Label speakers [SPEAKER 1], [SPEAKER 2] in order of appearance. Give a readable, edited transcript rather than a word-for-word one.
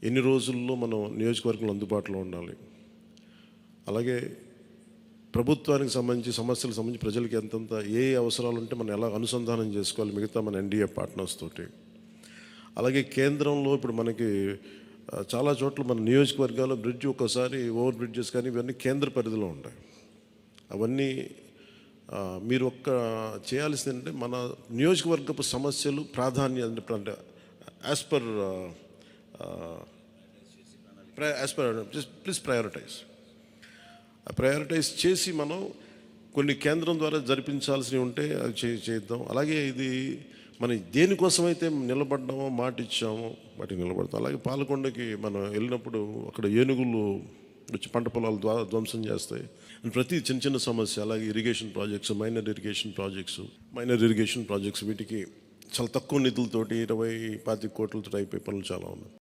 [SPEAKER 1] ఎన్ని రోజుల్లో మనం నియోజకవర్గంలో అందుబాటులో ఉండాలి, అలాగే ప్రభుత్వానికి సంబంధించి సమస్యలకు సంబంధించి ప్రజలకి ఎంతంత ఏ అవసరాలు ఉంటే మనం ఎలా అనుసంధానం చేసుకోవాలి మిగతా మన ఎన్డీఏ పార్ట్నర్స్ తోటి. అలాగే కేంద్రంలో ఇప్పుడు మనకి చాలా చోట్ల మన నియోజకవర్గాల్లో బ్రిడ్జ్ ఒక్కోసారి ఓవర్ బ్రిడ్జెస్ కానీ ఇవన్నీ కేంద్ర పరిధిలో ఉంటాయి. అవన్నీ మీరు చేయాల్సిందంటే మన నియోజకవర్గపు సమస్యలు ప్రాధాన్యత అంటే యాజ్ పర్ ప్లీజ్ ప్రయారిటైజ్ చేసి మనం కొన్ని కేంద్రం ద్వారా జరిపించాల్సినవి ఉంటే అది చేద్దాం. అలాగే ఇది మనం దేనికోసమైతే నిలబడ్డామో మాట ఇచ్చామో వాటికి నిలబడతాం. అలాగే పాలకొండకి మనం వెళ్ళినప్పుడు అక్కడ ఏనుగులు వచ్చి పంట పొలాలు ధ్వంసం చేస్తాయి. ప్రతి చిన్న చిన్న సమస్య, అలాగే irrigation projects, minor irrigation projects వీటికి చాలా తక్కువ నిధులతోటి 20-25 కోట్లతో అయిపోయే పనులు చాలా ఉన్నాయి.